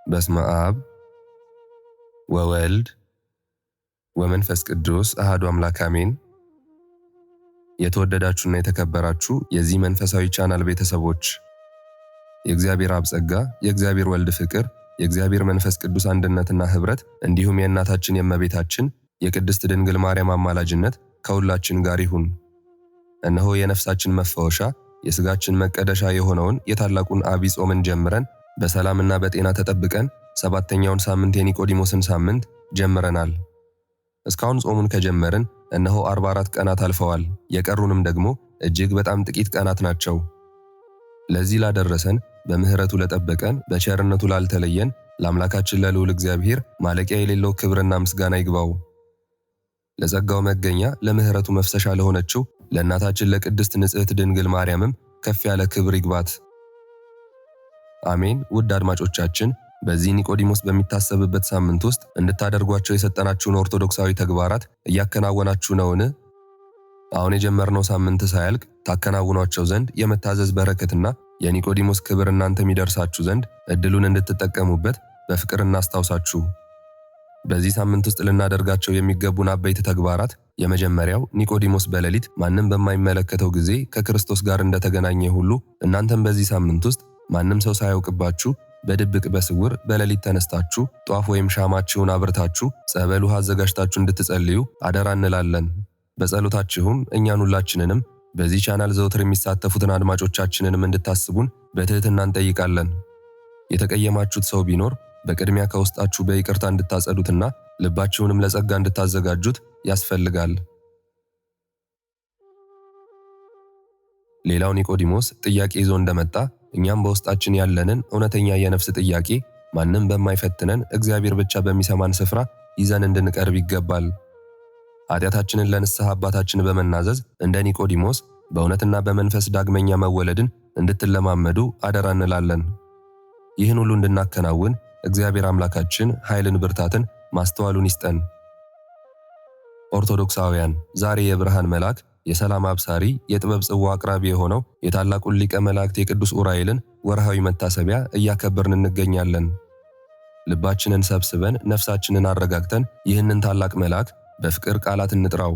በስመ አብ ወወልድ ወመንፈስ ቅዱስ አሐዱ አምላክ አሜን። የተወደዳችሁና የተከበራችሁ የዚህ መንፈሳዊ ቻናል ቤተሰቦች የእግዚአብሔር አብ ጸጋ፣ የእግዚአብሔር ወልድ ፍቅር፣ የእግዚአብሔር መንፈስ ቅዱስ አንድነትና ኅብረት እንዲሁም የእናታችን የእመቤታችን የቅድስት ድንግል ማርያም አማላጅነት ከሁላችን ጋር ይሁን። እነሆ የነፍሳችን መፈወሻ የሥጋችን መቀደሻ የሆነውን የታላቁን ዐቢይ ጾምን ጀምረን በሰላምና በጤና ተጠብቀን ሰባተኛውን ሳምንት የኒቆዲሞስን ሳምንት ጀምረናል። እስካሁን ጾሙን ከጀመርን እነሆ 44 ቀናት አልፈዋል። የቀሩንም ደግሞ እጅግ በጣም ጥቂት ቀናት ናቸው። ለዚህ ላደረሰን በምሕረቱ ለጠበቀን በቸርነቱ ላልተለየን ለአምላካችን ለልዑል እግዚአብሔር ማለቂያ የሌለው ክብርና ምስጋና ይግባው። ለጸጋው መገኛ ለምሕረቱ መፍሰሻ ለሆነችው ለእናታችን ለቅድስት ንጽሕት ድንግል ማርያምም ከፍ ያለ ክብር ይግባት። አሜን። ውድ አድማጮቻችን በዚህ ኒቆዲሞስ በሚታሰብበት ሳምንት ውስጥ እንድታደርጓቸው የሰጠናችሁን ኦርቶዶክሳዊ ተግባራት እያከናወናችሁ ነውን? አሁን የጀመርነው ሳምንት ሳያልቅ ታከናውኗቸው ዘንድ የመታዘዝ በረከትና የኒቆዲሞስ ክብር እናንተም ይደርሳችሁ ዘንድ እድሉን እንድትጠቀሙበት በፍቅር እናስታውሳችሁ። በዚህ ሳምንት ውስጥ ልናደርጋቸው የሚገቡን አበይት ተግባራት የመጀመሪያው ኒቆዲሞስ በሌሊት ማንም በማይመለከተው ጊዜ ከክርስቶስ ጋር እንደተገናኘ ሁሉ እናንተም በዚህ ሳምንት ውስጥ ማንም ሰው ሳያውቅባችሁ በድብቅ በስውር በሌሊት ተነስታችሁ ጧፍ ወይም ሻማችሁን አብርታችሁ ጸበል ውሃ አዘጋጅታችሁ እንድትጸልዩ አደራ እንላለን። በጸሎታችሁም እኛን ሁላችንንም በዚህ ቻናል ዘውትር የሚሳተፉትን አድማጮቻችንንም እንድታስቡን በትህትና እንጠይቃለን። የተቀየማችሁት ሰው ቢኖር በቅድሚያ ከውስጣችሁ በይቅርታ እንድታጸዱትና ልባችሁንም ለጸጋ እንድታዘጋጁት ያስፈልጋል። ሌላው ኒቆዲሞስ ጥያቄ ይዞ እንደመጣ እኛም በውስጣችን ያለንን እውነተኛ የነፍስ ጥያቄ ማንም በማይፈትነን እግዚአብሔር ብቻ በሚሰማን ስፍራ ይዘን እንድንቀርብ ይገባል። ኃጢአታችንን ለንስሐ አባታችን በመናዘዝ እንደ ኒቆዲሞስ በእውነትና በመንፈስ ዳግመኛ መወለድን እንድትለማመዱ አደራ እንላለን። ይህን ሁሉ እንድናከናውን እግዚአብሔር አምላካችን ኃይልን፣ ብርታትን፣ ማስተዋሉን ይስጠን። ኦርቶዶክሳውያን ዛሬ የብርሃን መልአክ የሰላም አብሳሪ የጥበብ ጽዋ አቅራቢ የሆነው የታላቁን ሊቀ መላእክት የቅዱስ ኡራኤልን ወርሃዊ መታሰቢያ እያከበርን እንገኛለን። ልባችንን ሰብስበን ነፍሳችንን አረጋግተን ይህንን ታላቅ መልአክ በፍቅር ቃላት እንጥራው።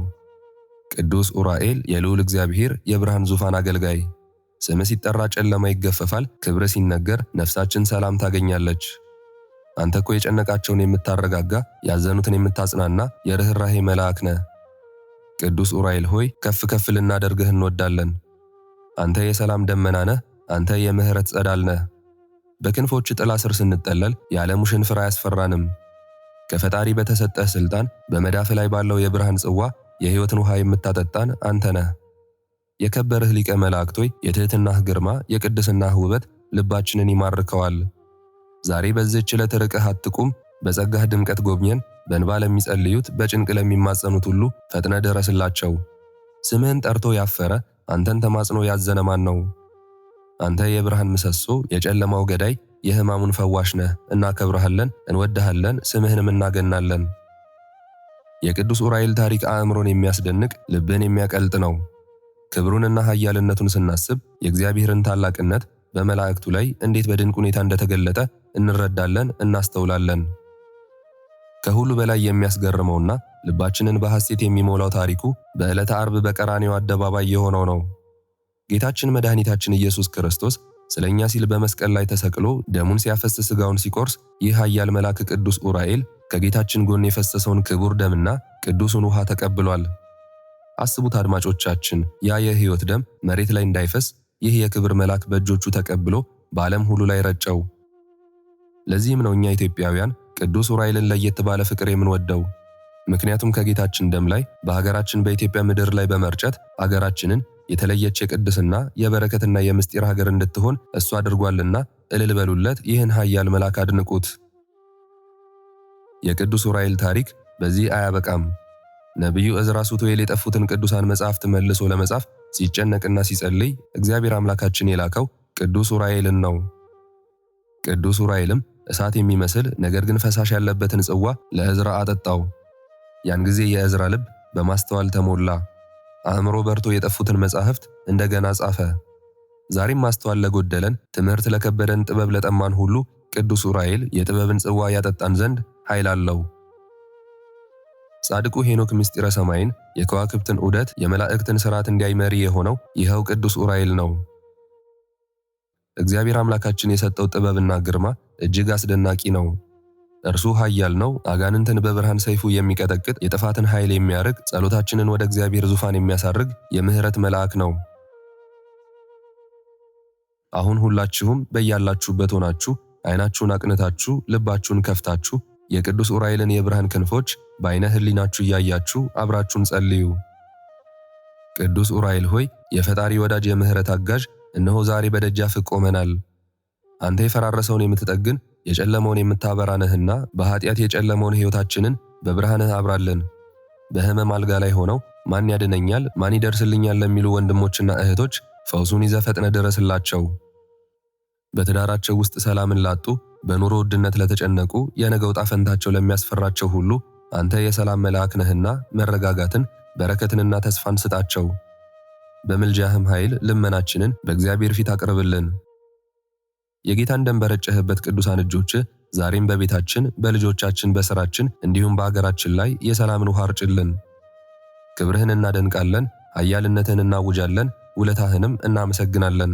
ቅዱስ ኡራኤል የልዑል እግዚአብሔር የብርሃን ዙፋን አገልጋይ፣ ስም ሲጠራ ጨለማ ይገፈፋል፣ ክብር ሲነገር ነፍሳችን ሰላም ታገኛለች። አንተ እኮ የጨነቃቸውን የምታረጋጋ ያዘኑትን የምታጽናና የርኅራኄ መልአክ ነህ። ቅዱስ ኡራኤል ሆይ ከፍ ከፍ ልናደርግህ እንወዳለን። አንተ የሰላም ደመና ነህ። አንተ የምሕረት ጸዳል ነህ። በክንፎች ጥላ ስር ስንጠለል የዓለሙ ሽንፍር አያስፈራንም። ከፈጣሪ በተሰጠህ ሥልጣን በመዳፍ ላይ ባለው የብርሃን ጽዋ የሕይወትን ውሃ የምታጠጣን አንተ ነህ። የከበርህ ሊቀ መላእክት ሆይ የትሕትናህ ግርማ የቅድስናህ ውበት ልባችንን ይማርከዋል። ዛሬ በዚህች ዕለት ርቀህ አትቁም። በጸጋህ ድምቀት ጎብኘን። በእንባ ለሚጸልዩት በጭንቅ ለሚማጸኑት ሁሉ ፈጥነ ድረስላቸው። ስምህን ጠርቶ ያፈረ አንተን ተማጽኖ ያዘነ ማን ነው? አንተ የብርሃን ምሰሶ የጨለማው ገዳይ የሕማሙን ፈዋሽ ነህ። እናከብረሃለን፣ እንወድሃለን፣ ስምህንም እናገናለን። የቅዱስ ኡራኤል ታሪክ አእምሮን የሚያስደንቅ ልብን የሚያቀልጥ ነው። ክብሩንና ኃያልነቱን ስናስብ የእግዚአብሔርን ታላቅነት በመላእክቱ ላይ እንዴት በድንቅ ሁኔታ እንደተገለጠ እንረዳለን፣ እናስተውላለን። ከሁሉ በላይ የሚያስገርመውና ልባችንን በሐሴት የሚሞላው ታሪኩ በዕለተ ዓርብ በቀራንዮ አደባባይ የሆነው ነው። ጌታችን መድኃኒታችን ኢየሱስ ክርስቶስ ስለኛ ሲል በመስቀል ላይ ተሰቅሎ ደሙን ሲያፈስ ሥጋውን ሲቆርስ ይህ ኃያል መልአክ ቅዱስ ኡራኤል ከጌታችን ጎን የፈሰሰውን ክቡር ደምና ቅዱሱን ውሃ ተቀብሏል። አስቡት አድማጮቻችን፣ ያ የሕይወት ደም መሬት ላይ እንዳይፈስ ይህ የክብር መልአክ በእጆቹ ተቀብሎ በዓለም ሁሉ ላይ ረጨው። ለዚህም ነው እኛ ኢትዮጵያውያን ቅዱስ ኡራኤልን ለየት ባለ ፍቅር የምንወደው። ምክንያቱም ከጌታችን ደም ላይ በሀገራችን በኢትዮጵያ ምድር ላይ በመርጨት አገራችንን የተለየች የቅድስና የበረከትና የምስጢር ሀገር እንድትሆን እሱ አድርጓልና እልል በሉለት፣ ይህን ኃያል መልአክ አድንቁት። የቅዱስ ኡራኤል ታሪክ በዚህ አያበቃም። ነቢዩ ዕዝራ ሱቱኤል የጠፉትን ቅዱሳን መጻሕፍት መልሶ ለመጻፍ ሲጨነቅና ሲጸልይ እግዚአብሔር አምላካችን የላከው ቅዱስ ኡራኤልን ነው። ቅዱስ ኡራኤልም እሳት የሚመስል ነገር ግን ፈሳሽ ያለበትን ጽዋ ለዕዝራ አጠጣው። ያን ጊዜ የዕዝራ ልብ በማስተዋል ተሞላ። አእምሮ በርቶ የጠፉትን መጻሕፍት እንደገና ጻፈ። ዛሬም ማስተዋል ለጎደለን፣ ትምህርት ለከበደን፣ ጥበብ ለጠማን ሁሉ ቅዱስ ዑራኤል የጥበብን ጽዋ ያጠጣን ዘንድ ኃይል አለው። ጻድቁ ሄኖክ ምስጢረ ሰማይን፣ የከዋክብትን ዑደት፣ የመላእክትን ሥርዓት እንዲያይ መሪ የሆነው ይኸው ቅዱስ ዑራኤል ነው። እግዚአብሔር አምላካችን የሰጠው ጥበብና ግርማ እጅግ አስደናቂ ነው። እርሱ ኃያል ነው። አጋንንትን በብርሃን ሰይፉ የሚቀጠቅጥ፣ የጥፋትን ኃይል የሚያርቅ፣ ጸሎታችንን ወደ እግዚአብሔር ዙፋን የሚያሳርግ የምህረት መልአክ ነው። አሁን ሁላችሁም በያላችሁበት ሆናችሁ ዓይናችሁን አቅንታችሁ ልባችሁን ከፍታችሁ የቅዱስ ዑራኤልን የብርሃን ክንፎች በዓይነ ሕሊናችሁ እያያችሁ አብራችሁን ጸልዩ። ቅዱስ ዑራኤል ሆይ፣ የፈጣሪ ወዳጅ የምህረት አጋዥ፣ እነሆ ዛሬ በደጃፍህ ቆመናል። አንተ የፈራረሰውን የምትጠግን የጨለመውን የምታበራ ነህና በኃጢአት የጨለመውን ሕይወታችንን በብርሃንህ አብራልን። በሕመም አልጋ ላይ ሆነው ማን ያድነኛል፣ ማን ይደርስልኛል ለሚሉ ወንድሞችና እህቶች ፈውሱን ይዘህ ፈጥነህ ድረስላቸው። በትዳራቸው ውስጥ ሰላምን ላጡ፣ በኑሮ ውድነት ለተጨነቁ፣ የነገው ዕጣ ፈንታቸው ለሚያስፈራቸው ሁሉ አንተ የሰላም መልአክ ነህና መረጋጋትን፣ በረከትንና ተስፋን ስጣቸው። በምልጃህም ኃይል ልመናችንን በእግዚአብሔር ፊት አቅርብልን። የጌታን ደም በረጨህበት ቅዱሳን እጆችህ ዛሬም በቤታችን፣ በልጆቻችን፣ በሥራችን እንዲሁም በአገራችን ላይ የሰላምን ውሃ አርጭልን። ክብርህን እናደንቃለን፣ ኃያልነትህን እናውጃለን፣ ውለታህንም እናመሰግናለን።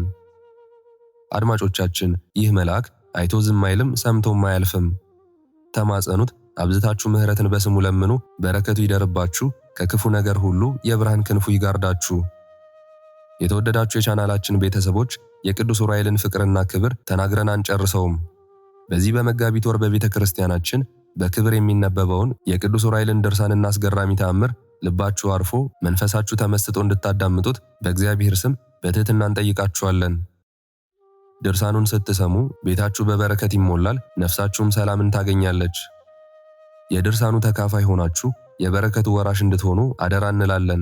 አድማጮቻችን፣ ይህ መልአክ አይቶ ዝም አይልም፣ ሰምቶም አያልፍም። ተማጸኑት፣ አብዝታችሁ ምሕረትን በስሙ ለምኑ። በረከቱ ይደርባችሁ፣ ከክፉ ነገር ሁሉ የብርሃን ክንፉ ይጋርዳችሁ። የተወደዳችሁ የቻናላችን ቤተሰቦች የቅዱስ ዑራኤልን ፍቅርና ክብር ተናግረን አንጨርሰውም። በዚህ በመጋቢት ወር በቤተ ክርስቲያናችን በክብር የሚነበበውን የቅዱስ ዑራኤልን ድርሳንና አስገራሚ ተአምር ልባችሁ አርፎ መንፈሳችሁ ተመስጦ እንድታዳምጡት በእግዚአብሔር ስም በትህትና እንጠይቃችኋለን። ድርሳኑን ስትሰሙ ቤታችሁ በበረከት ይሞላል፣ ነፍሳችሁም ሰላምን ታገኛለች። የድርሳኑ ተካፋይ ሆናችሁ የበረከቱ ወራሽ እንድትሆኑ አደራ እንላለን።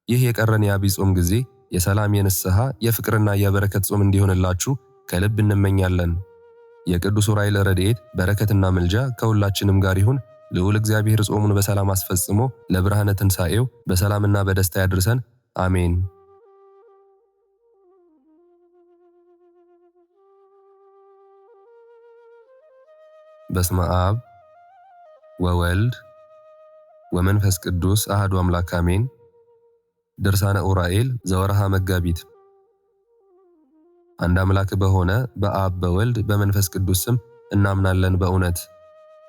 ይህ የቀረን የዐቢይ ጾም ጊዜ የሰላም፣ የንስሐ፣ የፍቅርና የበረከት ጾም እንዲሆንላችሁ ከልብ እንመኛለን። የቅዱስ ዑራኤል ረድኤት በረከትና ምልጃ ከሁላችንም ጋር ይሁን። ልዑል እግዚአብሔር ጾሙን በሰላም አስፈጽሞ ለብርሃነ ትንሣኤው በሰላምና በደስታ ያድርሰን። አሜን። በስመ አብ ወወልድ ወመንፈስ ቅዱስ አሐዱ አምላክ አሜን። ድርሳነ ዑራኤል ዘወርሃ መጋቢት። አንድ አምላክ በሆነ በአብ በወልድ በመንፈስ ቅዱስ ስም እናምናለን በእውነት።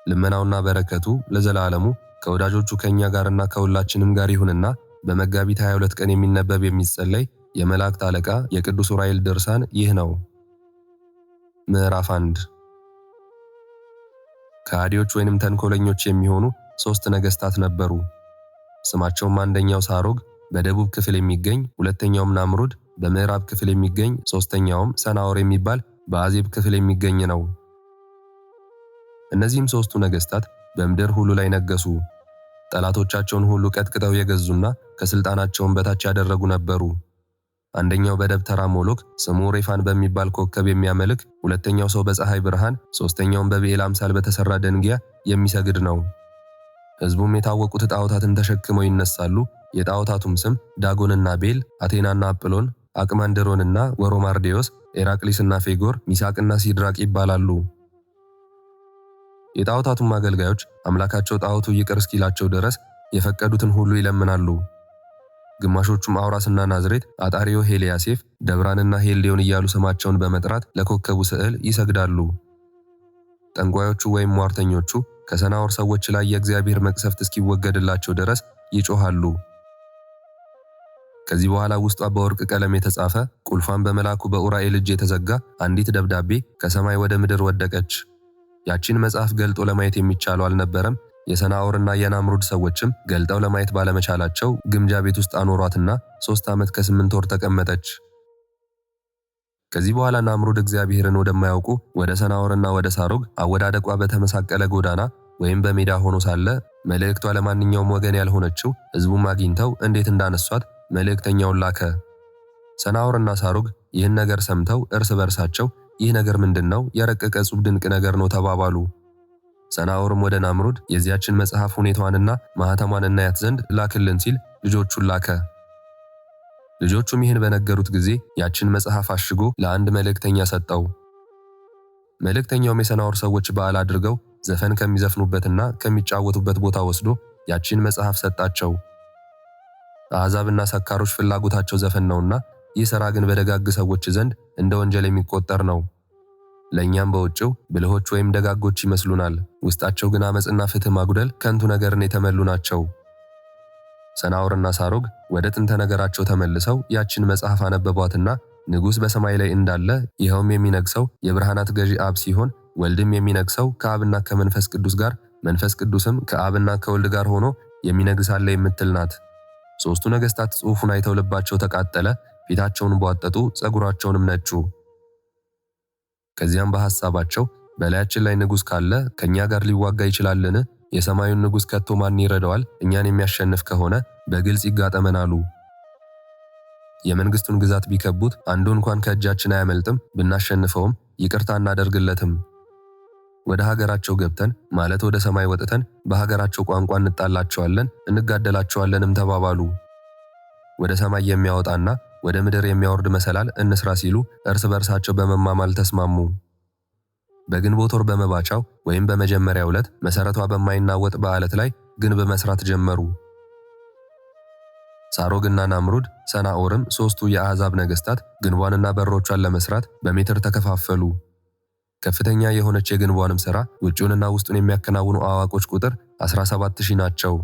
ልመናውና በረከቱ ለዘላለሙ ከወዳጆቹ ከእኛ ጋርና ከሁላችንም ጋር ይሁንና በመጋቢት 22 ቀን የሚነበብ የሚጸለይ የመላእክት አለቃ የቅዱስ ዑራኤል ድርሳን ይህ ነው። ምዕራፍ 1 ከሃዲዎች ወይንም ተንኮለኞች የሚሆኑ 3 ነገሥታት ነበሩ። ስማቸውም አንደኛው ሳሮግ በደቡብ ክፍል የሚገኝ፣ ሁለተኛውም ናምሩድ በምዕራብ ክፍል የሚገኝ፣ ሶስተኛውም ሰናዖር የሚባል በአዜብ ክፍል የሚገኝ ነው። እነዚህም 3ቱ ነገሥታት በምድር ሁሉ ላይ ነገሱ። ጠላቶቻቸውን ሁሉ ቀጥቅጠው የገዙና ከስልጣናቸውን በታች ያደረጉ ነበሩ። አንደኛው በደብተራ ሞሎክ ስሙ ሬፋን በሚባል ኮከብ የሚያመልክ፣ ሁለተኛው ሰው በፀሐይ ብርሃን፣ ሶስተኛውም በብኤል አምሳል በተሰራ ደንጊያ የሚሰግድ ነው። ሕዝቡም የታወቁት ጣዖታትን ተሸክመው ይነሳሉ። የጣዖታቱም ስም ዳጎንና ቤል፣ አቴናና አጵሎን፣ አቅማንድሮንና ወሮማርዴዎስ፣ ኤራቅሊስና ፌጎር፣ ሚሳቅና ሲድራቅ ይባላሉ። የጣዖታቱም አገልጋዮች አምላካቸው ጣዖቱ ይቅር እስኪላቸው ድረስ የፈቀዱትን ሁሉ ይለምናሉ። ግማሾቹም አውራስና ናዝሬት፣ አጣሪዮ፣ ሄልያሴፍ፣ ደብራንና ሄልዴዮን እያሉ ስማቸውን በመጥራት ለኮከቡ ስዕል ይሰግዳሉ። ጠንቋዮቹ ወይም ሟርተኞቹ ከሰናዖር ሰዎች ላይ የእግዚአብሔር መቅሰፍት እስኪወገድላቸው ድረስ ይጮሃሉ። ከዚህ በኋላ ውስጧ በወርቅ ቀለም የተጻፈ ቁልፏን በመልአኩ በዑራኤል እጅ የተዘጋ አንዲት ደብዳቤ ከሰማይ ወደ ምድር ወደቀች። ያቺን መጽሐፍ ገልጦ ለማየት የሚቻለው አልነበረም። የሰናዖርና የናምሩድ ሰዎችም ገልጠው ለማየት ባለመቻላቸው ግምጃ ቤት ውስጥ አኖሯትና 3 ዓመት ከ8 ወር ተቀመጠች። ከዚህ በኋላ ናምሩድ እግዚአብሔርን ወደማያውቁ ወደ ሰናዖርና ወደ ሳሮግ አወዳደቋ በተመሳቀለ ጎዳና ወይም በሜዳ ሆኖ ሳለ መልእክቷ ለማንኛውም ወገን ያልሆነችው ሕዝቡም አግኝተው እንዴት እንዳነሷት መልእክተኛውን ላከ። ሰናዖርና ሳሮግ ይህን ነገር ሰምተው እርስ በርሳቸው ይህ ነገር ምንድነው? የረቀቀ ዕጹብ ድንቅ ነገር ነው ተባባሉ። ሰናዖርም ወደ ናምሩድ የዚያችን መጽሐፍ ሁኔታዋንና ማኅተሟን እናያት ዘንድ ላክልን ሲል ልጆቹን ላከ። ልጆቹም ይህን በነገሩት ጊዜ ያችን መጽሐፍ አሽጎ ለአንድ መልእክተኛ ሰጠው። መልእክተኛውም የሰናዖር ሰዎች በዓል አድርገው ዘፈን ከሚዘፍኑበትና ከሚጫወቱበት ቦታ ወስዶ ያቺን መጽሐፍ ሰጣቸው። አሕዛብና ሰካሮች ፍላጎታቸው ዘፈን ነውና ይህ ሥራ ግን በደጋግ ሰዎች ዘንድ እንደ ወንጀል የሚቆጠር ነው። ለእኛም በውጭው ብልሆች ወይም ደጋጎች ይመስሉናል፣ ውስጣቸው ግን ዓመፅና ፍትሕ ማጉደል ከንቱ ነገርን የተመሉ ናቸው። ሰናዖርና ሳሮግ ወደ ጥንተ ነገራቸው ተመልሰው ያችን መጽሐፍ አነበቧትና ንጉሥ በሰማይ ላይ እንዳለ ይኸውም የሚነግሰው የብርሃናት ገዢ አብ ሲሆን ወልድም የሚነግሰው ከአብና ከመንፈስ ቅዱስ ጋር መንፈስ ቅዱስም ከአብና ከወልድ ጋር ሆኖ የሚነግስ አለ የምትል ናት። ሦስቱ ነገሥታት ጽሑፉን አይተው ልባቸው ተቃጠለ፣ ፊታቸውን ቧጠጡ፣ ፀጉራቸውንም ነጩ። ከዚያም በሐሳባቸው በላያችን ላይ ንጉሥ ካለ ከእኛ ጋር ሊዋጋ ይችላልን? የሰማዩን ንጉሥ ከቶ ማን ይረዳዋል? እኛን የሚያሸንፍ ከሆነ በግልጽ ይጋጠመን አሉ። የመንግሥቱን ግዛት ቢከቡት አንዱ እንኳን ከእጃችን አያመልጥም፣ ብናሸንፈውም ይቅርታ እናደርግለትም። ወደ ሀገራቸው ገብተን ማለት ወደ ሰማይ ወጥተን በሀገራቸው ቋንቋ እንጣላቸዋለን፣ እንጋደላቸዋለንም ተባባሉ። ወደ ሰማይ የሚያወጣና ወደ ምድር የሚያወርድ መሰላል እንስራ ሲሉ እርስ በርሳቸው በመማማል ተስማሙ። በግንቦት ወር በመባቻው ወይም በመጀመሪያው ዕለት መሠረቷ በማይናወጥ በዓለት ላይ ግንብ መስራት ጀመሩ። ሳሮግና ናምሩድ ሰናዖርም ሦስቱ የአሕዛብ ነገሥታት ግንቧንና በሮቿን ለመስራት በሜትር ተከፋፈሉ። ከፍተኛ የሆነች የግንቧንም ሥራ ውጭውንና ውስጡን የሚያከናውኑ አዋቆች ቁጥር 17,000 ናቸው።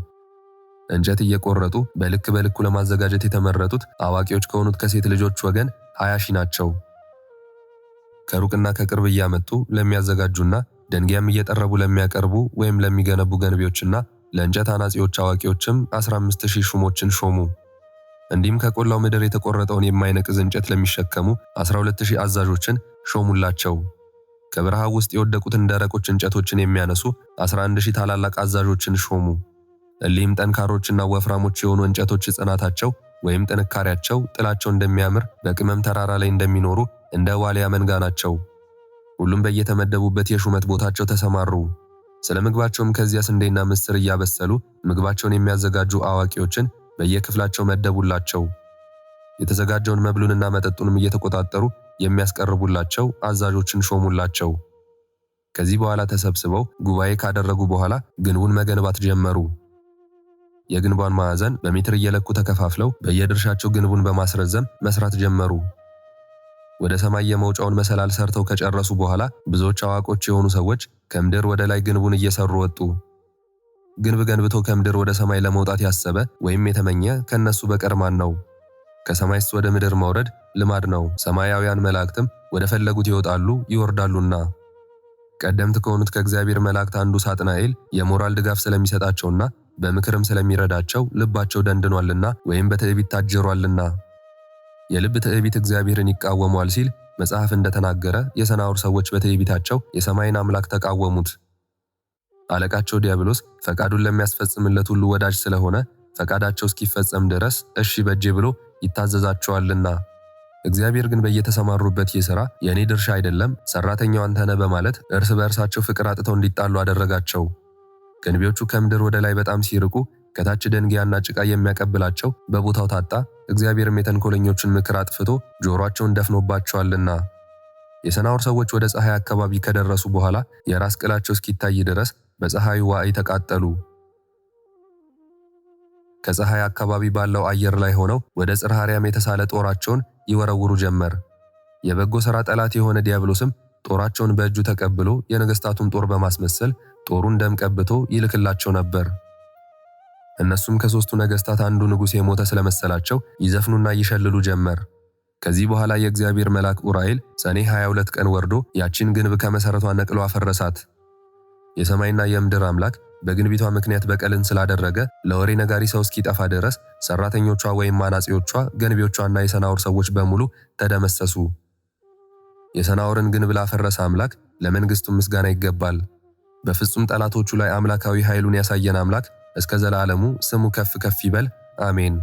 እንጨት እየቆረጡ በልክ በልኩ ለማዘጋጀት የተመረጡት አዋቂዎች ከሆኑት ከሴት ልጆች ወገን 20,000 ናቸው። ከሩቅና ከቅርብ እያመጡ ለሚያዘጋጁና ደንጊያም እየጠረቡ ለሚያቀርቡ ወይም ለሚገነቡ ገንቢዎችና ለእንጨት አናጺዎች አዋቂዎችም 15,000 ሹሞችን ሾሙ። እንዲህም ከቆላው ምድር የተቆረጠውን የማይነቅዝ እንጨት ለሚሸከሙ 12,000 አዛዦችን ሾሙላቸው። ከበረሃ ውስጥ የወደቁትን ደረቆች እንጨቶችን የሚያነሱ 11,000 ታላላቅ አዛዦችን ሾሙ። እሊህም ጠንካሮችና ወፍራሞች የሆኑ እንጨቶች ጽናታቸው ወይም ጥንካሬያቸው ጥላቸው እንደሚያምር በቅመም ተራራ ላይ እንደሚኖሩ እንደ ዋልያ መንጋ ናቸው። ሁሉም በየተመደቡበት የሹመት ቦታቸው ተሰማሩ። ስለ ምግባቸውም ከዚያ ስንዴና ምስር እያበሰሉ ምግባቸውን የሚያዘጋጁ አዋቂዎችን በየክፍላቸው መደቡላቸው። የተዘጋጀውን መብሉንና መጠጡንም እየተቆጣጠሩ የሚያስቀርቡላቸው አዛዦችን ሾሙላቸው። ከዚህ በኋላ ተሰብስበው ጉባኤ ካደረጉ በኋላ ግንቡን መገንባት ጀመሩ። የግንቧን ማዕዘን በሜትር እየለኩ ተከፋፍለው በየድርሻቸው ግንቡን በማስረዘም መስራት ጀመሩ። ወደ ሰማይ የመውጫውን መሰላል ሰርተው ከጨረሱ በኋላ ብዙዎች አዋቆች የሆኑ ሰዎች ከምድር ወደ ላይ ግንቡን እየሰሩ ወጡ። ግንብ ገንብቶ ከምድር ወደ ሰማይ ለመውጣት ያሰበ ወይም የተመኘ ከነሱ በቀር ማን ነው? ከሰማይስ ወደ ምድር መውረድ ልማድ ነው። ሰማያውያን መላእክትም ወደ ፈለጉት ይወጣሉ ይወርዳሉና። ቀደምት ከሆኑት ከእግዚአብሔር መላእክት አንዱ ሳጥናኤል የሞራል ድጋፍ ስለሚሰጣቸውና በምክርም ስለሚረዳቸው ልባቸው ደንድኗልና ወይም በትዕቢት ታጅሯልና። የልብ ትዕቢት እግዚአብሔርን ይቃወሟል ሲል መጽሐፍ እንደተናገረ የሰናዖር ሰዎች በትዕቢታቸው የሰማይን አምላክ ተቃወሙት። አለቃቸው ዲያብሎስ ፈቃዱን ለሚያስፈጽምለት ሁሉ ወዳጅ ስለሆነ ፈቃዳቸው እስኪፈጸም ድረስ እሺ በጄ ብሎ ይታዘዛቸዋልና። እግዚአብሔር ግን በየተሰማሩበት ይህ ሥራ የእኔ ድርሻ አይደለም፣ ሠራተኛው አንተ ነህ በማለት እርስ በእርሳቸው ፍቅር አጥተው እንዲጣሉ አደረጋቸው። ገንቢዎቹ ከምድር ወደ ላይ በጣም ሲርቁ ከታች ደንጊያና ጭቃ የሚያቀብላቸው በቦታው ታጣ። እግዚአብሔርም የተንኮለኞችን ምክር አጥፍቶ ጆሮአቸውን ደፍኖባቸዋልና። የሰናዖር ሰዎች ወደ ፀሐይ አካባቢ ከደረሱ በኋላ የራስ ቅላቸው እስኪታይ ድረስ በፀሐዩ ዋዕይ ተቃጠሉ። ከፀሐይ አካባቢ ባለው አየር ላይ ሆነው ወደ ጽርሐ አርያም የተሳለ ጦራቸውን ይወረውሩ ጀመር። የበጎ ሥራ ጠላት የሆነ ዲያብሎስም ጦራቸውን በእጁ ተቀብሎ የነገሥታቱን ጦር በማስመሰል ጦሩን ደም ቀብቶ ይልክላቸው ነበር። እነሱም ከሦስቱ ነገሥታት አንዱ ንጉሥ የሞተ ስለመሰላቸው ይዘፍኑና ይሸልሉ ጀመር። ከዚህ በኋላ የእግዚአብሔር መልአክ ኡራኤል ሰኔ 22 ቀን ወርዶ ያችን ግንብ ከመሠረቷ ነቅሎ አፈረሳት። የሰማይና የምድር አምላክ በግንቢቷ ምክንያት በቀልን ስላደረገ ለወሬ ነጋሪ ሰው እስኪጠፋ ድረስ ሠራተኞቿ ወይም አናጺዎቿ፣ ገንቢዎቿና የሰናዖር ሰዎች በሙሉ ተደመሰሱ። የሰናዖርን ግንብ ላፈረሰ አምላክ ለመንግሥቱ ምስጋና ይገባል። በፍጹም ጠላቶቹ ላይ አምላካዊ ኃይሉን ያሳየን አምላክ እስከ ዘላለሙ ስሙ ከፍ ከፍ ይበል፣ አሜን።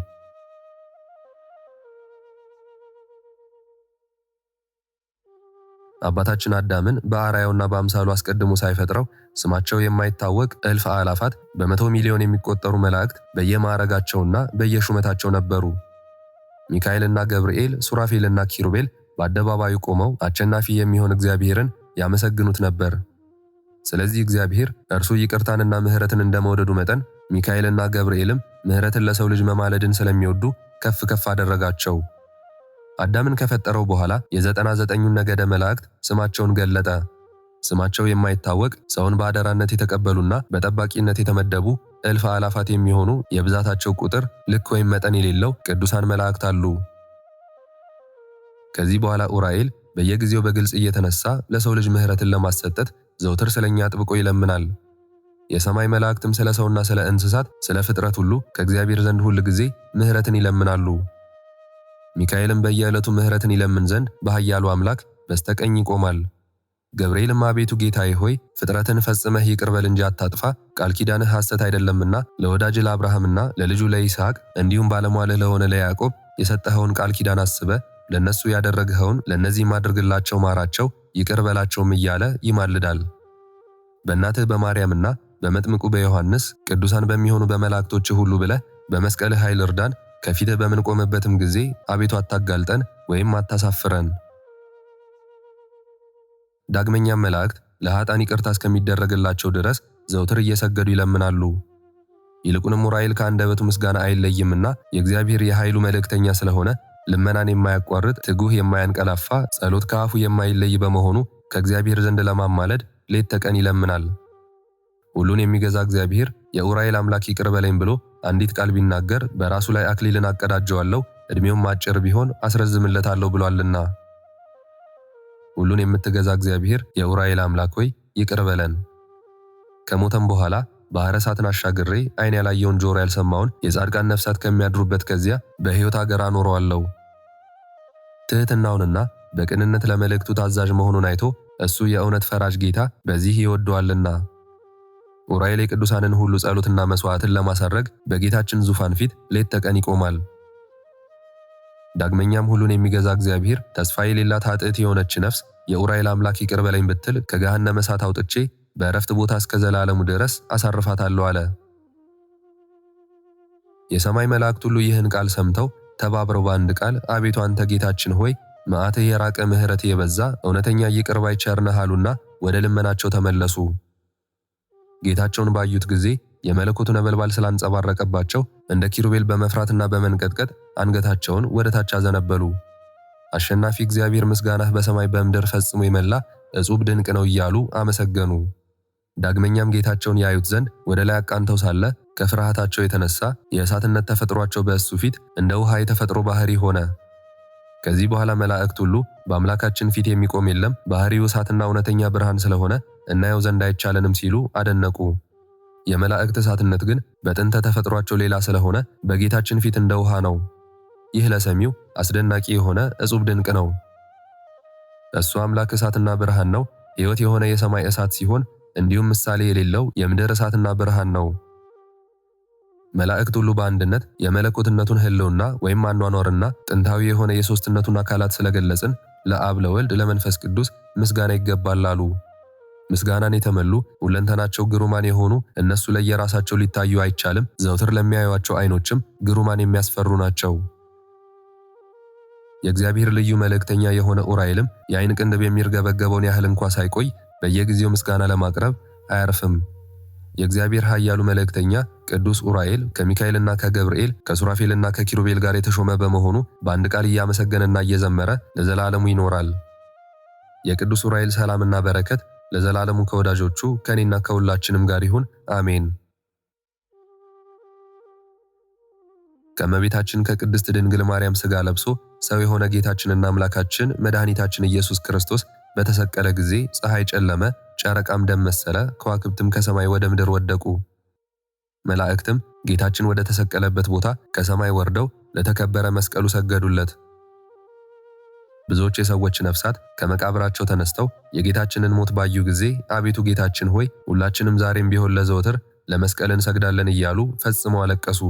አባታችን አዳምን በአርአያውና በአምሳሉ አስቀድሞ ሳይፈጥረው ስማቸው የማይታወቅ እልፍ አእላፋት በመቶ ሚሊዮን የሚቆጠሩ መላእክት በየማዕረጋቸውና በየሹመታቸው ነበሩ። ሚካኤልና ገብርኤል፣ ሱራፌልና ኪሩቤል በአደባባዩ ቆመው አሸናፊ የሚሆን እግዚአብሔርን ያመሰግኑት ነበር። ስለዚህ እግዚአብሔር እርሱ ይቅርታንና ምሕረትን እንደመውደዱ መጠን ሚካኤልና ገብርኤልም ምሕረትን ለሰው ልጅ መማለድን ስለሚወዱ ከፍ ከፍ አደረጋቸው። አዳምን ከፈጠረው በኋላ የ99ኙን ነገደ መላእክት ስማቸውን ገለጠ። ስማቸው የማይታወቅ ሰውን በአደራነት የተቀበሉና በጠባቂነት የተመደቡ እልፍ አላፋት የሚሆኑ የብዛታቸው ቁጥር ልክ ወይም መጠን የሌለው ቅዱሳን መላእክት አሉ። ከዚህ በኋላ ኡራኤል በየጊዜው በግልጽ እየተነሳ ለሰው ልጅ ምሕረትን ለማሰጠት ዘውትር ስለኛ አጥብቆ ይለምናል። የሰማይ መላእክትም ስለ ሰውና ስለ እንስሳት፣ ስለ ፍጥረት ሁሉ ከእግዚአብሔር ዘንድ ሁል ጊዜ ምሕረትን ይለምናሉ። ሚካኤልም በየዕለቱ ምሕረትን ይለምን ዘንድ በኃያሉ አምላክ በስተቀኝ ይቆማል። ገብርኤልም አቤቱ ጌታዬ ሆይ ፍጥረትን ፈጽመህ ይቅር በል እንጂ አታጥፋ፣ ቃል ኪዳንህ ሐሰት አይደለምና ለወዳጅ ለአብርሃምና ለልጁ ለይስሐቅ እንዲሁም ባለሟልህ ለሆነ ለያዕቆብ የሰጠኸውን ቃል ኪዳን አስበህ ለነሱ ያደረግኸውን ለነዚህም አድርግላቸው፣ ማራቸው፣ ይቅር በላቸውም እያለ ይማልዳል። በእናትህ በማርያምና በመጥምቁ በዮሐንስ ቅዱሳን በሚሆኑ በመላእክቶች ሁሉ ብለህ በመስቀልህ ኃይል እርዳን። ከፊትህ በምንቆምበትም ጊዜ አቤቱ አታጋልጠን ወይም አታሳፍረን። ዳግመኛም መላእክት ለኃጥአን ይቅርታ እስከሚደረግላቸው ድረስ ዘውትር እየሰገዱ ይለምናሉ። ይልቁንም ኡራኤል ከአንደበቱ ምስጋና አይለይምና የእግዚአብሔር የኃይሉ መልእክተኛ ስለሆነ ልመናን የማያቋርጥ ትጉህ የማያንቀላፋ ጸሎት ከአፉ የማይለይ በመሆኑ ከእግዚአብሔር ዘንድ ለማማለድ ሌት ተቀን ይለምናል። ሁሉን የሚገዛ እግዚአብሔር የኡራኤል አምላክ ይቅር በለኝ ብሎ አንዲት ቃል ቢናገር በራሱ ላይ አክሊልን አቀዳጀዋለሁ፣ ዕድሜውም አጭር ቢሆን አስረዝምለታለሁ ብሏልና። ሁሉን የምትገዛ እግዚአብሔር የኡራኤል አምላክ ሆይ ይቅር በለን። ከሞተም በኋላ ባሕረ እሳትን አሻግሬ ዓይን ያላየውን ጆሮ ያልሰማውን የጻድቃን ነፍሳት ከሚያድሩበት ከዚያ በሕይወት አገር አኖረዋለሁ። ትሕትናውንና በቅንነት ለመልእክቱ ታዛዥ መሆኑን አይቶ እሱ የእውነት ፈራጅ ጌታ በዚህ ይወደዋልና። ኡራኤል የቅዱሳንን ሁሉ ጸሎትና መስዋዕትን ለማሳረግ በጌታችን ዙፋን ፊት ሌት ተቀን ይቆማል። ዳግመኛም ሁሉን የሚገዛ እግዚአብሔር ተስፋ የሌላት ኃጥእት የሆነች ነፍስ የኡራኤል አምላክ ይቅር በለኝ ብትል ከገሃነመ እሳት አውጥቼ በዕረፍት ቦታ እስከ ዘላለሙ ድረስ አሳርፋታለሁ አለ። የሰማይ መላእክት ሁሉ ይህን ቃል ሰምተው ተባብረው በአንድ ቃል አቤቱ አንተ ጌታችን ሆይ መዓትህ የራቀ ምሕረት የበዛ እውነተኛ ይቅር ባይ ቸር ነህ አሉና ወደ ልመናቸው ተመለሱ። ጌታቸውን ባዩት ጊዜ የመለኮቱ ነበልባል ስላንጸባረቀባቸው እንደ ኪሩቤል በመፍራትና በመንቀጥቀጥ አንገታቸውን ወደ ታች አዘነበሉ። አሸናፊ እግዚአብሔር ምስጋናህ በሰማይ በምድር ፈጽሞ የመላ እጹብ ድንቅ ነው እያሉ አመሰገኑ። ዳግመኛም ጌታቸውን ያዩት ዘንድ ወደ ላይ አቃንተው ሳለ ከፍርሃታቸው የተነሳ የእሳትነት ተፈጥሯቸው በእሱ ፊት እንደ ውሃ የተፈጥሮ ባህሪ ሆነ። ከዚህ በኋላ መላእክት ሁሉ በአምላካችን ፊት የሚቆም የለም፣ ባህሪው እሳትና እውነተኛ ብርሃን ስለሆነ እናየው ዘንድ አይቻለንም ሲሉ አደነቁ። የመላእክት እሳትነት ግን በጥንተ ተፈጥሯቸው ሌላ ስለሆነ በጌታችን ፊት እንደ ውሃ ነው። ይህ ለሰሚው አስደናቂ የሆነ እጹብ ድንቅ ነው። እሱ አምላክ እሳትና ብርሃን ነው፣ ሕይወት የሆነ የሰማይ እሳት ሲሆን እንዲሁም ምሳሌ የሌለው የምድር እሳትና ብርሃን ነው። መላእክት ሁሉ በአንድነት የመለኮትነቱን ህልውና ወይም አኗኗርና ጥንታዊ የሆነ የሦስትነቱን አካላት ስለገለጽን ለአብ ለወልድ ለመንፈስ ቅዱስ ምስጋና ይገባል አሉ። ምስጋናን የተመሉ ሁለንተናቸው ግሩማን የሆኑ እነሱ ለየራሳቸው ሊታዩ አይቻልም፣ ዘውትር ለሚያዩአቸው ዓይኖችም ግሩማን የሚያስፈሩ ናቸው። የእግዚአብሔር ልዩ መልእክተኛ የሆነ ኡራኤልም የዓይን ቅንድብ የሚርገበገበውን ያህል እንኳ ሳይቆይ በየጊዜው ምስጋና ለማቅረብ አያርፍም። የእግዚአብሔር ኃያሉ መልእክተኛ ቅዱስ ኡራኤል ከሚካኤልና ከገብርኤል ከሱራፌልና ከኪሩቤል ጋር የተሾመ በመሆኑ በአንድ ቃል እያመሰገነና እየዘመረ ለዘላለሙ ይኖራል። የቅዱስ ኡራኤል ሰላምና በረከት ለዘላለሙ ከወዳጆቹ ከኔና ከሁላችንም ጋር ይሁን፣ አሜን። ከእመቤታችን ከቅድስት ድንግል ማርያም ሥጋ ለብሶ ሰው የሆነ ጌታችንና አምላካችን መድኃኒታችን ኢየሱስ ክርስቶስ በተሰቀለ ጊዜ ፀሐይ ጨለመ፣ ጨረቃም ደም መሰለ፣ ከዋክብትም ከሰማይ ወደ ምድር ወደቁ። መላእክትም ጌታችን ወደ ተሰቀለበት ቦታ ከሰማይ ወርደው ለተከበረ መስቀሉ ሰገዱለት። ብዙዎች የሰዎች ነፍሳት ከመቃብራቸው ተነስተው የጌታችንን ሞት ባዩ ጊዜ አቤቱ ጌታችን ሆይ ሁላችንም ዛሬም ቢሆን ለዘወትር ለመስቀል እንሰግዳለን እያሉ ፈጽመው አለቀሱ።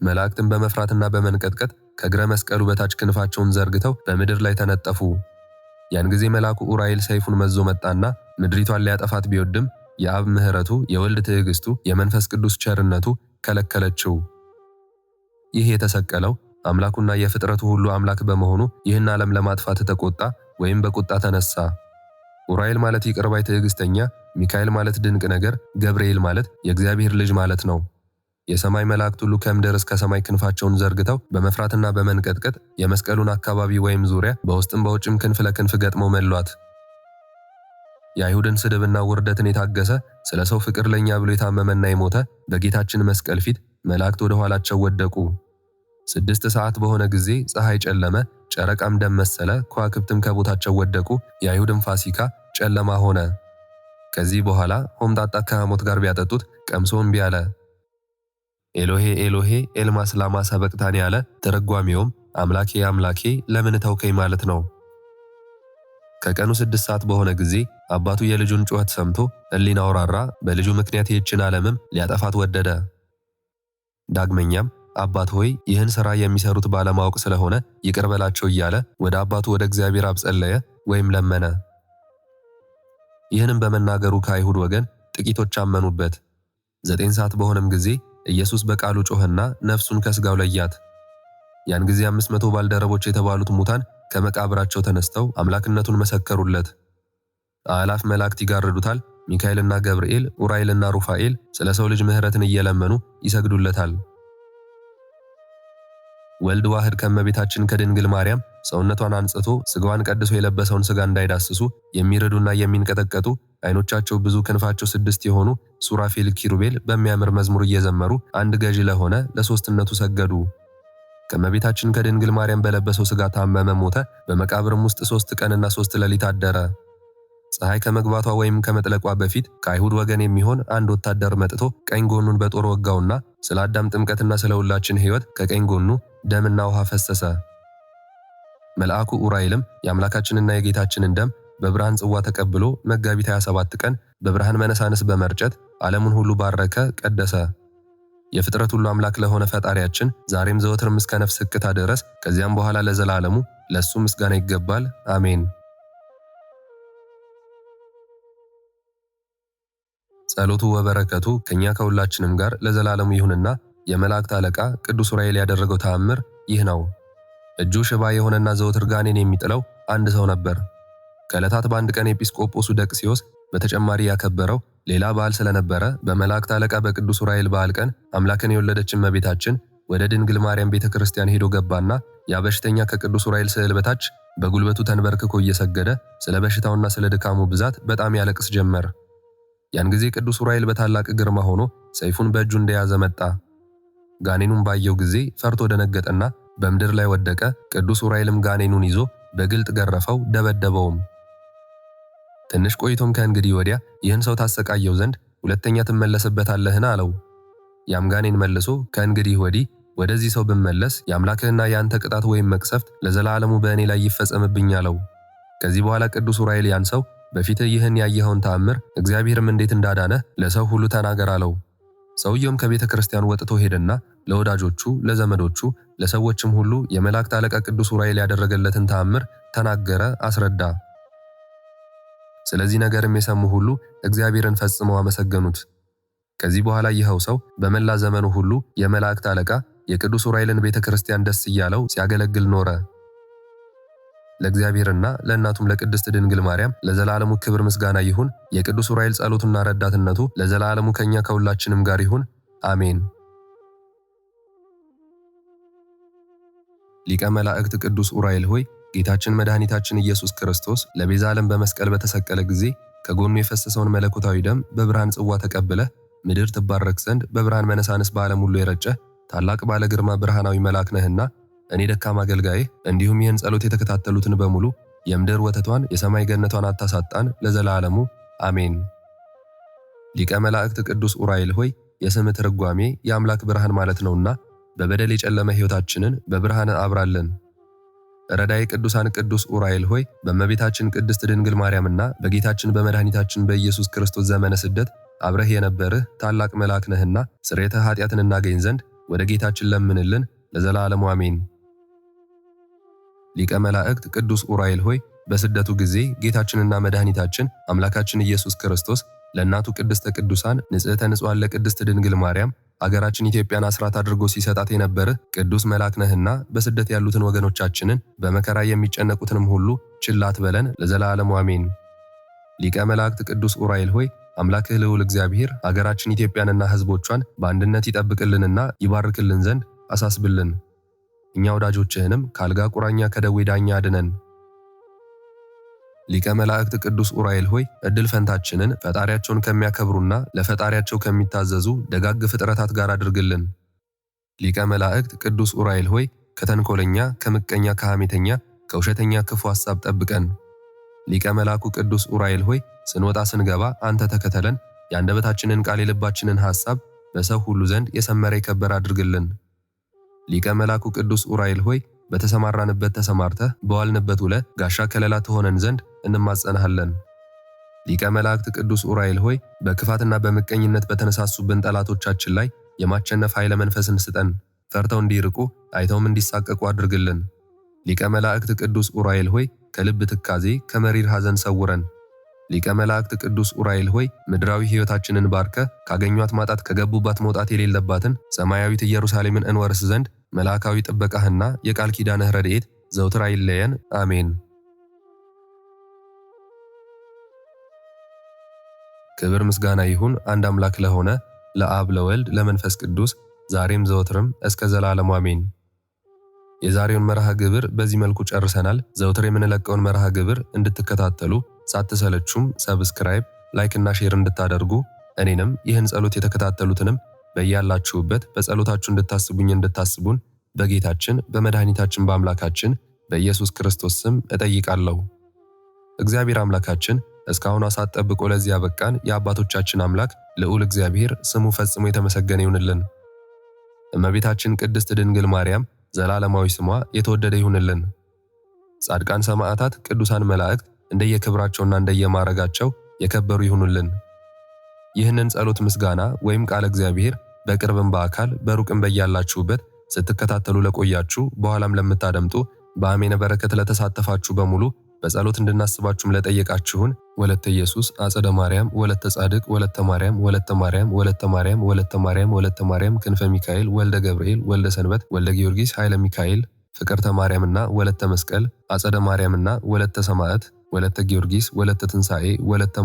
መላእክትም በመፍራትና በመንቀጥቀጥ ከእግረ መስቀሉ በታች ክንፋቸውን ዘርግተው በምድር ላይ ተነጠፉ። ያን ጊዜ መልአኩ ኡራኤል ሰይፉን መዞ መጣና ምድሪቷን ሊያጠፋት ቢወድም የአብ ምሕረቱ፣ የወልድ ትዕግስቱ፣ የመንፈስ ቅዱስ ቸርነቱ ከለከለችው። ይህ የተሰቀለው አምላኩና የፍጥረቱ ሁሉ አምላክ በመሆኑ ይህን ዓለም ለማጥፋት ተቆጣ ወይም በቁጣ ተነሳ። ኡራኤል ማለት ይቅር ባይ ትዕግስተኛ፣ ሚካኤል ማለት ድንቅ ነገር፣ ገብርኤል ማለት የእግዚአብሔር ልጅ ማለት ነው። የሰማይ መላእክት ሁሉ ከምድር እስከ ሰማይ ክንፋቸውን ዘርግተው በመፍራትና በመንቀጥቀጥ የመስቀሉን አካባቢ ወይም ዙሪያ በውስጥም በውጭም ክንፍ ለክንፍ ገጥመው መሏት። የአይሁድን ስድብና ውርደትን የታገሰ ስለ ሰው ፍቅር ለኛ ብሎ የታመመና የሞተ በጌታችን መስቀል ፊት መላእክት ወደ ኋላቸው ወደቁ። 6 ሰዓት በሆነ ጊዜ ፀሐይ ጨለመ፣ ጨረቃም ደም መሰለ፣ ከዋክብትም ከቦታቸው ወደቁ። የአይሁድም ፋሲካ ጨለማ ሆነ። ከዚህ በኋላ ሆምጣጣ ከሐሞት ጋር ቢያጠጡት ቀምሶ እምቢ አለ። ኤሎሄ ኤሎሄ ኤልማስ ላማ ሰበቅታኒ ያለ ተረጓሚውም አምላኬ አምላኬ ለምን ተውከኝ ማለት ነው። ከቀኑ 6 ሰዓት በሆነ ጊዜ አባቱ የልጁን ጩኸት ሰምቶ ሕሊናው ራራ፣ በልጁ ምክንያት ይህችን ዓለምም ሊያጠፋት ወደደ። ዳግመኛም አባት ሆይ ይህን ሥራ የሚሰሩት ባለማወቅ ስለሆነ ይቅር በላቸው እያለ ወደ አባቱ ወደ እግዚአብሔር አብ ጸለየ ወይም ለመነ። ይህንም በመናገሩ ከአይሁድ ወገን ጥቂቶች አመኑበት። 9 ሰዓት በሆነም ጊዜ ኢየሱስ በቃሉ ጮኸና ነፍሱን ከሥጋው ለያት። ያን ጊዜ 500 ባልደረቦች የተባሉት ሙታን ከመቃብራቸው ተነስተው አምላክነቱን መሰከሩለት። አእላፍ መላእክት ይጋርዱታል። ሚካኤልና ገብርኤል፣ ኡራኤልና ሩፋኤል ስለ ሰው ልጅ ምሕረትን እየለመኑ ይሰግዱለታል። ወልድ ዋህድ ከእመቤታችን ከድንግል ማርያም ሰውነቷን አንጽቶ ሥጋዋን ቀድሶ የለበሰውን ሥጋ እንዳይዳስሱ የሚረዱና የሚንቀጠቀጡ ዓይኖቻቸው ብዙ ክንፋቸው 6 የሆኑ ሱራፌል ኪሩቤል በሚያምር መዝሙር እየዘመሩ አንድ ገዢ ለሆነ ለሦስትነቱ ሰገዱ። ከእመቤታችን ከድንግል ማርያም በለበሰው ሥጋ ታመመ፣ ሞተ። በመቃብርም ውስጥ 3 ቀንና 3 ሌሊት አደረ። ፀሐይ ከመግባቷ ወይም ከመጥለቋ በፊት ከአይሁድ ወገን የሚሆን አንድ ወታደር መጥቶ ቀኝ ጎኑን በጦር ወጋውና ስለ አዳም ጥምቀትና ስለ ሁላችን ሕይወት ከቀኝ ጎኑ ደምና ውሃ ፈሰሰ። መልአኩ ኡራኤልም የአምላካችንና የጌታችንን ደም በብርሃን ጽዋ ተቀብሎ መጋቢት 27 ቀን በብርሃን መነሳንስ በመርጨት ዓለሙን ሁሉ ባረከ፣ ቀደሰ። የፍጥረት ሁሉ አምላክ ለሆነ ፈጣሪያችን ዛሬም ዘወትርም እስከ ነፍስ ሕቅታ ድረስ ከዚያም በኋላ ለዘላለሙ ለሱ ምስጋና ይገባል፣ አሜን። ጸሎቱ ወበረከቱ ከኛ ከሁላችንም ጋር ለዘላለሙ ይሁንና የመላእክት አለቃ ቅዱስ ኡራኤል ያደረገው ተአምር ይህ ነው። እጁ ሽባ የሆነና ዘወትር ጋኔን የሚጥለው አንድ ሰው ነበር። ከዕለታት በአንድ ቀን ኤጲስቆጶሱ ደቅሲዮስ በተጨማሪ ያከበረው ሌላ በዓል ስለነበረ በመላእክት አለቃ በቅዱስ ኡራኤል በዓል ቀን አምላክን የወለደች እመቤታችን ወደ ድንግል ማርያም ቤተ ክርስቲያን ሄዶ ገባና ያ በሽተኛ ከቅዱስ ኡራኤል ስዕል በታች በጉልበቱ ተንበርክኮ እየሰገደ ስለ በሽታውና ስለ ድካሙ ብዛት በጣም ያለቅስ ጀመር። ያን ጊዜ ቅዱስ ኡራኤል በታላቅ ግርማ ሆኖ ሰይፉን በእጁ እንደያዘ መጣ። ጋኔኑን ባየው ጊዜ ፈርቶ ደነገጠና በምድር ላይ ወደቀ። ቅዱስ ኡራኤልም ጋኔኑን ይዞ በግልጥ ገረፈው፣ ደበደበውም። ትንሽ ቆይቶም ከእንግዲህ ወዲያ ይህን ሰው ታሰቃየው ዘንድ ሁለተኛ ትመለስበታለህን አለው። ያም ጋኔን መልሶ ከእንግዲህ ወዲህ ወደዚህ ሰው ብመለስ የአምላክህና የአንተ ቅጣት ወይም መቅሰፍት ለዘላለሙ በእኔ ላይ ይፈጸምብኝ አለው። ከዚህ በኋላ ቅዱስ ኡራኤል ያን ሰው በፊትህ ይህን ያየኸውን ተአምር እግዚአብሔርም እንዴት እንዳዳነህ ለሰው ሁሉ ተናገር አለው። ሰውየውም ከቤተ ክርስቲያን ወጥቶ ሄደና ለወዳጆቹ፣ ለዘመዶቹ፣ ለሰዎችም ሁሉ የመላእክት አለቃ ቅዱስ ኡራኤል ያደረገለትን ተአምር ተናገረ፣ አስረዳ። ስለዚህ ነገርም የሰሙ ሁሉ እግዚአብሔርን ፈጽመው አመሰገኑት። ከዚህ በኋላ ይኸው ሰው በመላ ዘመኑ ሁሉ የመላእክት አለቃ የቅዱስ ኡራኤልን ቤተ ክርስቲያን ደስ እያለው ሲያገለግል ኖረ። ለእግዚአብሔርና ለእናቱም ለቅድስት ድንግል ማርያም ለዘላለሙ ክብር ምስጋና ይሁን። የቅዱስ ኡራኤል ጸሎቱና ረዳትነቱ ለዘላለሙ ከኛ ከሁላችንም ጋር ይሁን፣ አሜን። ሊቀ መላእክት ቅዱስ ኡራኤል ሆይ ጌታችን መድኃኒታችን ኢየሱስ ክርስቶስ ለቤዛ ዓለም በመስቀል በተሰቀለ ጊዜ ከጎኑ የፈሰሰውን መለኮታዊ ደም በብርሃን ጽዋ ተቀብለህ ምድር ትባረክ ዘንድ በብርሃን መነሳንስ በዓለም ሁሉ የረጨ ታላቅ ባለ ግርማ ብርሃናዊ መልአክ ነህና እኔ ደካማ አገልጋይህ እንዲሁም ይህን ጸሎት የተከታተሉትን በሙሉ የምድር ወተቷን የሰማይ ገነቷን አታሳጣን ለዘላለሙ አሜን። ሊቀ መላእክት ቅዱስ ኡራኤል ሆይ የስምህ ትርጓሜ የአምላክ ብርሃን ማለት ነውና በበደል የጨለመ ሕይወታችንን በብርሃን አብራለን። ረዳይ ቅዱሳን ቅዱስ ኡራኤል ሆይ በእመቤታችን ቅድስት ድንግል ማርያምና በጌታችን በመድኃኒታችን በኢየሱስ ክርስቶስ ዘመነ ስደት አብረህ የነበርህ ታላቅ መልአክ ነህና ስርየተ ኃጢአትን እናገኝ ዘንድ ወደ ጌታችን ለምንልን ለዘላለሙ አሜን። ሊቀ መላእክት ቅዱስ ኡራኤል ሆይ በስደቱ ጊዜ ጌታችንና መድኃኒታችን አምላካችን ኢየሱስ ክርስቶስ ለእናቱ ቅድስተ ቅዱሳን ንጽሕተ ንጹሐን ለቅድስት ድንግል ማርያም አገራችን ኢትዮጵያን አስራት አድርጎ ሲሰጣት የነበርህ ቅዱስ መልአክ ነህና በስደት ያሉትን ወገኖቻችንን በመከራ የሚጨነቁትንም ሁሉ ችላ አትበለን ለዘላለሙ አሜን። ሊቀ መላእክት ቅዱስ ኡራኤል ሆይ አምላክህ ልዑል እግዚአብሔር አገራችን ኢትዮጵያንና ሕዝቦቿን በአንድነት ይጠብቅልንና ይባርክልን ዘንድ አሳስብልን። እኛ ወዳጆችህንም ከአልጋ ቁራኛ ከደዌ ዳኛ አድነን። ሊቀ መላእክት ቅዱስ ኡራኤል ሆይ እድል ፈንታችንን ፈጣሪያቸውን ከሚያከብሩና ለፈጣሪያቸው ከሚታዘዙ ደጋግ ፍጥረታት ጋር አድርግልን። ሊቀ መላእክት ቅዱስ ኡራኤል ሆይ ከተንኮለኛ፣ ከምቀኛ፣ ከሐሜተኛ፣ ከውሸተኛ ክፉ ሐሳብ ጠብቀን። ሊቀ መላኩ ቅዱስ ኡራኤል ሆይ ስንወጣ ስንገባ አንተ ተከተለን። የአንደበታችንን ቃል የልባችንን ሐሳብ በሰው ሁሉ ዘንድ የሰመረ የከበረ አድርግልን። ሊቀ መላኩ ቅዱስ ኡራኤል ሆይ በተሰማራንበት ተሰማርተህ በዋልንበት ውለህ ጋሻ ከለላ ትሆነን ዘንድ እንማጸንሃለን። ሊቀ መላእክት ቅዱስ ኡራኤል ሆይ በክፋትና በምቀኝነት በተነሳሱብን ጠላቶቻችን ላይ የማቸነፍ ኃይለ መንፈስን ስጠን። ፈርተው እንዲርቁ አይተውም እንዲሳቀቁ አድርግልን። ሊቀ መላእክት ቅዱስ ኡራኤል ሆይ ከልብ ትካዜ ከመሪር ሐዘን ሰውረን። ሊቀ መላእክት ቅዱስ ኡራኤል ሆይ ምድራዊ ሕይወታችንን ባርከ ካገኟት ማጣት ከገቡባት መውጣት የሌለባትን ሰማያዊት ኢየሩሳሌምን እንወርስ ዘንድ መልአካዊ ጥበቃህና የቃል ኪዳንህ ረድኤት ዘውትር አይለየን። አሜን። ክብር ምስጋና ይሁን አንድ አምላክ ለሆነ ለአብ ለወልድ ለመንፈስ ቅዱስ ዛሬም ዘወትርም እስከ ዘላለሙ አሜን። የዛሬውን መርሃ ግብር በዚህ መልኩ ጨርሰናል። ዘውትር የምንለቀውን መርሃ ግብር እንድትከታተሉ ሳትሰለቹም ሰብስክራይብ፣ ላይክ እና ሼር እንድታደርጉ እኔንም ይህን ጸሎት የተከታተሉትንም በያላችሁበት በጸሎታችሁ እንድታስቡን በጌታችን በመድኃኒታችን በአምላካችን በኢየሱስ ክርስቶስ ስም እጠይቃለሁ። እግዚአብሔር አምላካችን እስካሁን ሰዓት ጠብቆ ለዚህ ያበቃን የአባቶቻችን አምላክ ልዑል እግዚአብሔር ስሙ ፈጽሞ የተመሰገነ ይሁንልን። እመቤታችን ቅድስት ድንግል ማርያም ዘላለማዊ ስሟ የተወደደ ይሁንልን። ጻድቃን ሰማዕታት፣ ቅዱሳን መላእክት እንደየክብራቸውና እንደየማረጋቸው የከበሩ ይሁኑልን። ይህንን ጸሎት ምስጋና ወይም ቃለ እግዚአብሔር በቅርብም በአካል በሩቅም በያላችሁበት ስትከታተሉ ለቆያችሁ በኋላም ለምታደምጡ በአሜነ በረከት ለተሳተፋችሁ በሙሉ በጸሎት እንድናስባችሁም ለጠየቃችሁን ወለተ ኢየሱስ፣ አጸደ ማርያም፣ ወለተ ጻድቅ፣ ወለተ ማርያም፣ ወለተ ማርያም፣ ወለተ ማርያም፣ ወለተ ማርያም፣ ወለተ ማርያም፣ ክንፈ ሚካኤል፣ ወልደ ገብርኤል፣ ወልደ ሰንበት፣ ወልደ ጊዮርጊስ፣ ኃይለ ሚካኤል፣ ፍቅርተ ማርያምና ወለተ መስቀል፣ አጸደ ማርያምና ወለተ ሰማዕት፣ ወለተ ጊዮርጊስ፣ ወለተ ትንሣኤ፣ ወለተ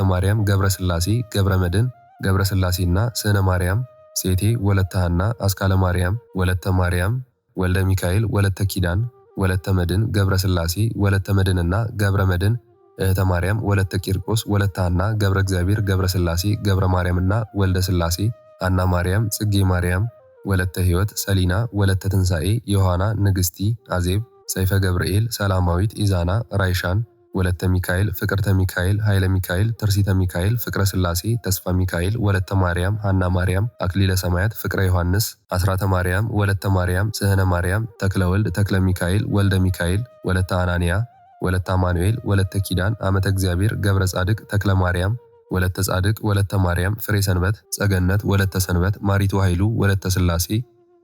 ማርያም፣ ገብረ ሥላሴ፣ ገብረ መድን፣ ገብረ ሥላሴና ስነ ማርያም፣ ሴቴ፣ ወለተ ሐና፣ አስካለ ማርያም፣ ወለተ ማርያም፣ ወልደ ሚካኤል፣ ወለተ ኪዳን፣ ወለተ መድን፣ ገብረ ሥላሴ፣ ወለተ መድንና ገብረ መድን፣ እህተ ማርያም፣ ወለተ ቂርቆስ፣ ወለተ ሐና፣ ገብረ እግዚአብሔር፣ ገብረ ሥላሴ፣ ገብረ ማርያምና ወልደ ሥላሴ፣ ሐና ማርያም፣ ጽጌ ማርያም፣ ወለተ ሕይወት፣ ሰሊና፣ ወለተ ትንሣኤ፣ ዮሐና፣ ንግሥቲ፣ አዜብ፣ ሰይፈ ገብርኤል፣ ሰላማዊት፣ ኢዛና፣ ራይሻን፣ ወለተ ሚካኤል፣ ፍቅርተ ሚካኤል፣ ኃይለ ሚካኤል፣ ትርሲተ ሚካኤል፣ ፍቅረ ሥላሴ፣ ተስፋ ሚካኤል፣ ወለተ ማርያም፣ ሐና ማርያም፣ አክሊለ ሰማያት፣ ፍቅረ ዮሐንስ፣ አስራተ ማርያም፣ ወለተ ማርያም፣ ስህነ ማርያም፣ ተክለ ወልድ፣ ተክለ ሚካኤል፣ ወልደ ሚካኤል፣ ወለተ አናንያ፣ ወለተ አማኑኤል፣ ወለተ ኪዳን፣ አመተ እግዚአብሔር፣ ገብረ ጻድቅ፣ ተክለ ማርያም፣ ወለተ ጻድቅ፣ ወለተ ማርያም፣ ፍሬ ሰንበት፣ ጸገነት፣ ወለተ ሰንበት፣ ማሪቱ ኃይሉ፣ ወለተ ሥላሴ፣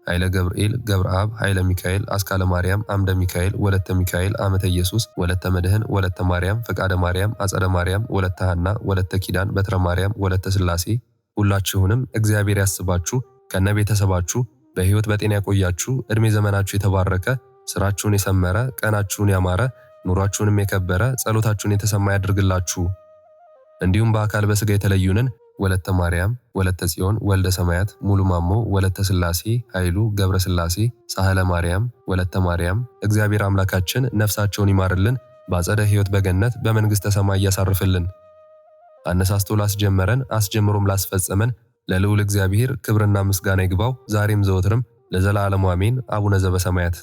ኃይለ ገብርኤል፣ ገብረ አብ፣ ኃይለ ሚካኤል፣ አስካለ ማርያም፣ አምደ ሚካኤል፣ ወለተ ሚካኤል፣ አመተ ኢየሱስ፣ ወለተ መድህን፣ ወለተ ማርያም፣ ፈቃደ ማርያም፣ አጸደ ማርያም፣ ወለተ ሐና፣ ወለተ ኪዳን፣ በትረ ማርያም፣ ወለተ ሥላሴ ሁላችሁንም እግዚአብሔር ያስባችሁ ከነ ቤተሰባችሁ በሕይወት በጤና ያቆያችሁ። ዕድሜ ዘመናችሁ የተባረከ፣ ስራችሁን የሰመረ፣ ቀናችሁን ያማረ፣ ኑሯችሁንም የከበረ፣ ጸሎታችሁን የተሰማ ያድርግላችሁ። እንዲሁም በአካል በሥጋ የተለዩንን ወለተ ማርያም፣ ወለተ ጽዮን፣ ወልደ ሰማያት፣ ሙሉ ማሞ፣ ወለተ ሥላሴ፣ ኃይሉ ገብረ ሥላሴ፣ ሳህለ ማርያም፣ ወለተ ማርያም እግዚአብሔር አምላካችን ነፍሳቸውን ይማርልን፣ በአጸደ ሕይወት በገነት በመንግሥተ ሰማይ ያሳርፍልን። አነሳስቶ ላስጀመረን አስጀምሮም ላስፈጸመን ለልዑል እግዚአብሔር ክብርና ምስጋና ይግባው ዛሬም ዘወትርም ለዘላለሙ አሜን። አቡነ ዘበሰማያት